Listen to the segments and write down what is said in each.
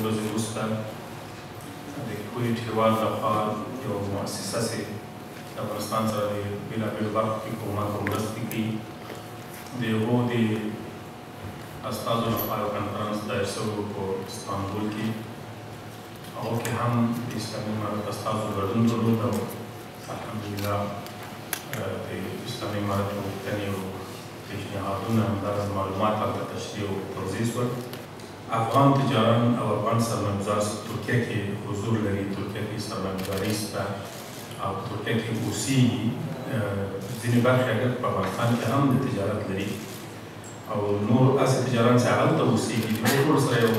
ورځې وروسته د کویټ هېواد لخوا یو مؤسسه چې د افغانستان سره د بېلابېلو برخو کې کومک او مرستې کوي د هغو د استازو لخوا یو کنفرانس دایر شوی و په استانبول کې هغو کې هم د اسلامي امارت استازو ګډون درلود او الحمدلله د اسلامي امارت غوښتنې او پیشنهادونه همدغه معلومات هلته تشریح او توضیح شول. افغان تجاران او افغان سرمایه‌گذار ترکیه کې حضور لري، ترکیه کې سرمایه‌گذاري شته او ترکیه کې اوسېږي. ځینې برخې اگر په افغانستان کې هم د تجارت لري او نور هسې تجاران چې هلته اوسېږي د هغو ټولو سره یو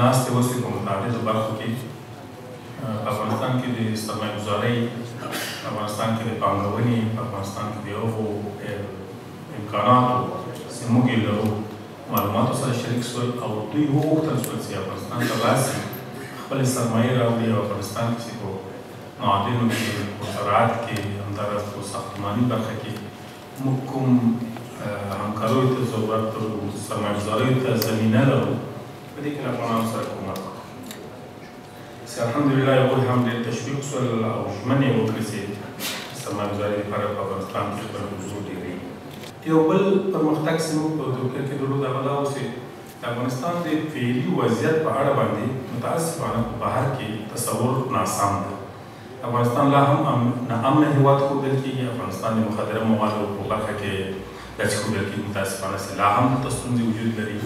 ناستې وشوې په متعددو برخو کې. په افغانستان کې د سرمایه‌گذارۍ، په افغانستان کې د پانګونې، په افغانستان کې د هغو امکاناتو چې موږ یې لرو معلوماتو سره شریک شول او دوی وغوښتل شول چې افغانستان ته راسي، خپلې سرمایې راوړي او افغانستان کې چې په معادنو کې، په زراعت کې، همداراز په ساختماني برخه کې موږ کوم همکاریو ته ضرورت لرو، سرمایه‌گذاریو ته زمینه لرو، په دې کې له افغانانو سره کومک وکړو. چې الحمدلله هغوی هم ډېر تشویق شول او ژمنې یې وکړې چې سرمایه‌گذاري لپاره په افغانستان کې خپل حضور ډېروي. یو بل پرمختګ چې موږ په ترکیه کې درلود هغه دا و چې د افغانستان د فعلي وضعیت په اړه باندې متاسفانه په بهر کې تصور ناسم دی. افغانستان لا هم ناامنه هېواد ښودل کېږي. افغانستان د مخدره موادو په برخه کې داسې ښودل کېږي متاسفانه چې لا هم ورته ستونزې وجود لري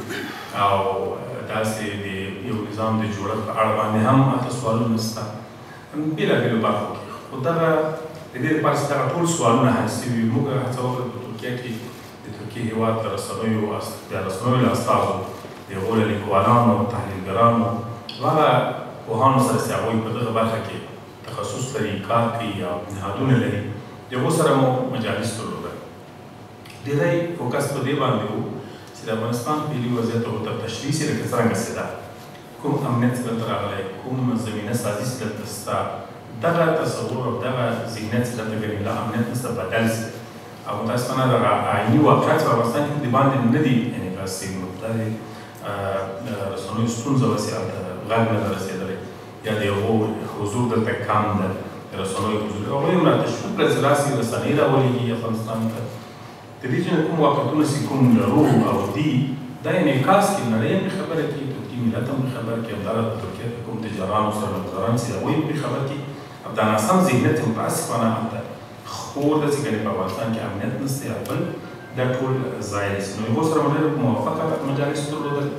او داسې د یو نظام د جوړښت په اړه باندې هم هلته سوالونه شته بېلابېلو برخو کې. خو دغه د دې لپاره چې دغه ټول سوالونه حل شوي وي، موږ هڅه وکړه په ترکیه کې د ترکیې هېواد د رسنیو له استازو، د هغو له لیکوالانو، تحلیلګرانو او هغه پوهانو سره چې هغوی په دغه برخه کې تخصص لري، کار کوي او نهادونه لري، د هغو سره مو مجالس درلودل. ډېری فوکس په دې باندې و چې د افغانستان فعلي وضعیت ورته تشریح شي لکه څرنګه چې ده، کوم امنیت چې دلته راغلی، کوم زمینه سازي چې دلته شته، دغه تصور او دغه ذهنیت چې دلته ګڼي لا امنیت نشته بدل شي او متاسفانه دغه عیني واقعیت په افغانستان کې د باندې نه دي انعکاس شوي. دا د رسنیو ستونزه وه چې هلته غږ نه ده رسېدلی یا د هغو حضور دلته کم ده، د رسنیو حضور هغوی هم راته تشویق کړه چې راسي رسنۍ راولېږي افغانستان ته. د دې چې کوم واقعیتونه چې کوم لرو او دي دا انعکاس کړي، نړۍ هم پرې خبره کړي، ترکیې ملت هم پرې خبره کړي، همداراز په ترکیه کې کوم تجاران او سرمایه‌ګذاران چې هغوی هم پرې خبره کړي. دا ناسم ذهنیت متاسفانه هلته خپور ده چې ګنې په افغانستان کې امنیت نشته یا بل دا ټول ځای دی. نو هغو سره مو ډېر موفقه مجالس درلودل.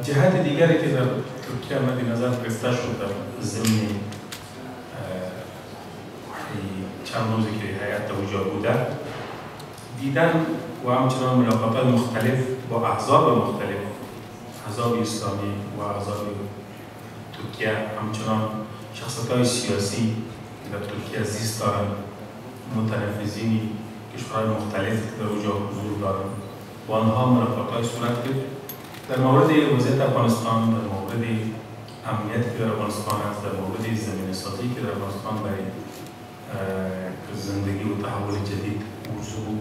جهت دیگری که در ترکیه مد نظر گرفته شد در ضمن چند روزی که هیئت اونجا بوده، دیدن و همچنان ملاقاتات مختلف با احزاب مختلف، احزاب اسلامی و احزاب ترکیه، همچنان شخصیت‌های سیاسی که در ترکیه زیست دارند، متنفذین کشورهای مختلف که در اونجا حضور دارند و آنها ملاقات‌های صورت گرفت در مورد وضعیت افغانستان، در مورد امنیت که در افغانستان است، در مورد زمینه سازی که در افغانستان برای زندگی و تحول جدید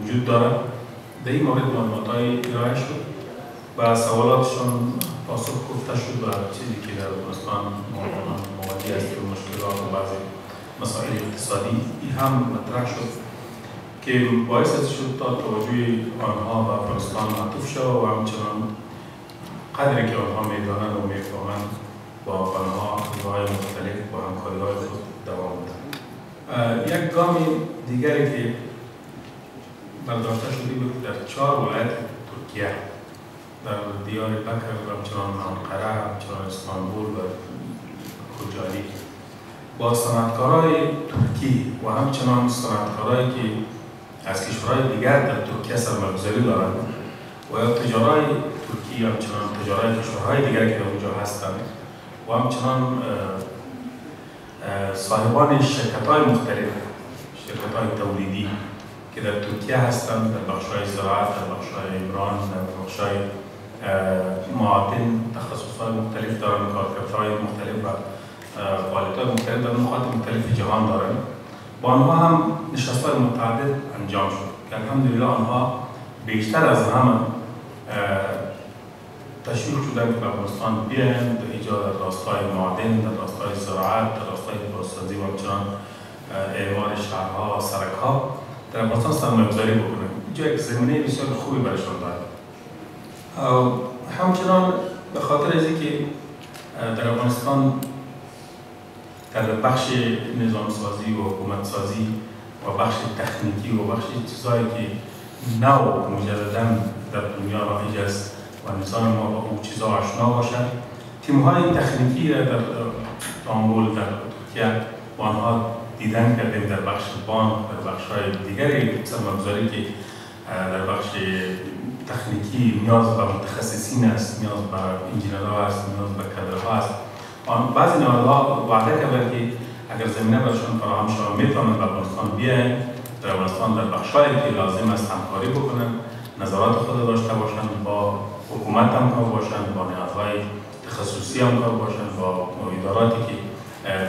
وجود دارد. در این مورد معلومات‌های ارائه شد و سوالاتشان پاسخ گفته شد و چیزی که در افغانستان مواجه است و مشکلات و بعضی مسائل اقتصادی هم مطرح شد که باعث شد تا توجه آنها به افغانستان معطوف شود و همچنان قدری که آنها می‌دانند و می‌فهمند با پناهگاه‌های مختلف و همکاری‌های خود دوام بدهند. یک گام دیگری که برداشته شده بود در 4 ولایت ترکیه، در دیار بکر، همچنان انقره، همچنان استانبول و خوجالی، با صنعتکارای ترکی و همچنان صنعتکارایی که از کشورهای دیگر در ترکیه سرمایه‌گذاری دارند و یا تجارای ترکی، همچنان تجارای کشورهای دیگر که در اونجا هستند و همچنان صاحبان شرکت‌های مختلف، شرکت‌های تولیدی که در ترکیه هستند، در بخش‌های زراعت، در بخش‌های عمران، در بخش‌های معادن، تخصص‌های مختلف دارند، کارکردهای مختلف و فعالیت‌های مختلف در نقاط مختلف جهان دارند. با آنها هم نشست‌های متعدد انجام شد که الحمدلله آنها بیشتر از همه تشویق شدن که به افغانستان بیاین در ایجاد راستای معدن، در راستای زراعت، در راستای بازسازی و همچنان اعمار شهرها، سرک‌ها در افغانستان سرمایه‌گذاری بکنن. اینجا یک زمینه بسیار خوبی برایشان داره. همچنان به خاطر از اینکه در افغانستان در بخش نظامسازی و حکومتسازی و بخش تکنیکی و بخش چیزهایی که نو مجددا در دنیا رایج است و نظام ما با اون چیزها آشنا باشد، تیم‌های تکنیکی در استانبول، در ترکیه با آنها دیدن کردیم در بخش بانک، در بخش‌های دیگری سرمایه‌گذاری که در بخش تکنیکی نیاز به متخصصین است، نیاز به انجینرها است، نیاز به کادرها است. بعضی نهادها وعده کردند که اگر زمینه برشان فراهم شود میتوانند به افغانستان بیاین، در افغانستان در بخش‌هایی که لازم است همکاری بکنند، نظارات خود داشته باشند، با حکومت همکار باشند، با نهادهای تخصصی همکار باشند، با اداراتی که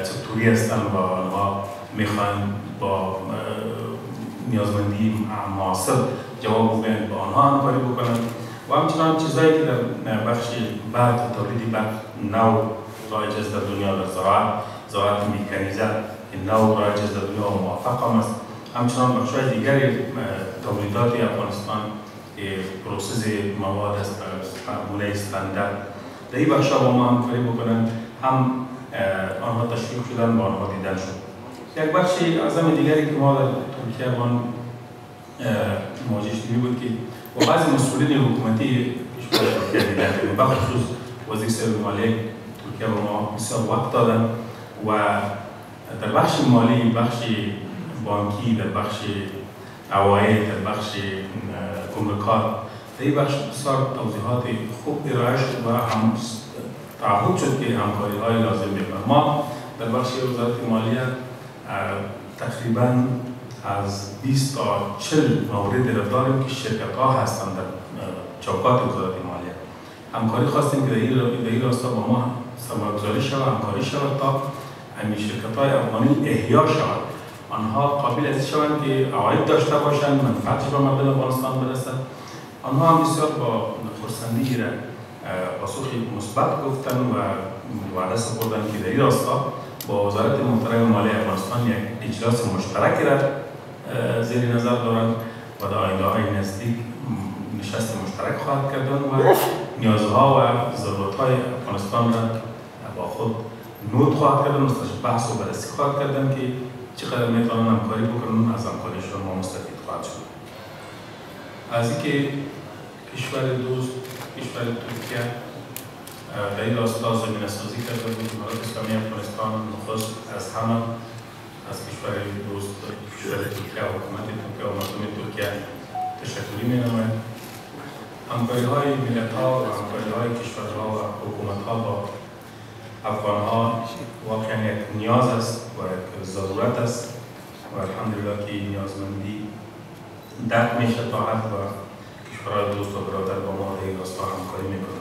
سکتوری هستند و آنها میخواهند با نیازمندی معاصر جواب بدهند، با آنها همکاری بکنند و همچنان چیزهایی که در بخش برق، تولید برق نو رایج است در دنیا، در زراعت میکانیزه نو رایج است در دنیا و موفق هم است. همچنان بخش‌های دیگری تولیدات افغانستان پروسس مواد است، گونه استاندارد در این بخش‌ها با ما همکاری بکنند، هم آنها تشویق شدن و آنها دیدن شد. یک بخش اعظم دیگری که ما در ترکیه با مواجه شدیم بود که با بعضی مسئولین حکومتی کشور ترکیه دیدن کردیم، بخصوص وزیر سیاست مالیه ترکیه با ما بسیار وقت دادن و در بخش مالی، بخش بانکی، در بخش عواید، در بخش گمرکات، در این بخش بسیار توضیحات خوب ارائه شد و هم تعهد شد که همکاری‌های لازم می‌کنند. ما در بخش وزارت مالیه تقریباً از 20 تا 40 مورد را داریم که شرکت‌ها هستند در چوکات وزارت مالیه. همکاری خواستیم که در این راستا با ما سرمایه‌گذاری شود، همکاری شود تا همین شرکت‌های افغانی احیا شود. آنها قابل از شوند که عواید داشته باشند، منفعتش به مردم افغانستان برسد. آنها هم بسیار با خرسندی را پاسخ مثبت گفتن و وعده سپردن که در این راستا با وزارت محترم مالیه افغانستان یک اجلاس مشترک را زیر نظر دارند و در آینده‌های نزدیک نشست مشترک خواهد کردن و نیازها و ضرورت‌های افغانستان را با خود نوت خواهد کردن، بحث و بررسی خواهد کردن که چقدر میتوانند همکاری بکنن، از همکاریشان ما مستفید خواهد شد. از اینکه کشور دوست، کشور ترکیه در این راستا زمینه‌سازی کرده بود، امارات اسلامی افغانستان نخست از همه از کشور دوست، کشور ترکیه و حکومت ترکیه و مردم ترکیه تشکری می‌نماید. همکاری‌های ملت‌ها و همکاری‌های کشورها و حکومت‌ها با افغان‌ها واقعاً یک نیاز است و یک ضرورت است و الحمدلله که این نیازمندی درک میشه تا حد و کشورهای دوست و برادر با ما در این راستا همکاری میکنند.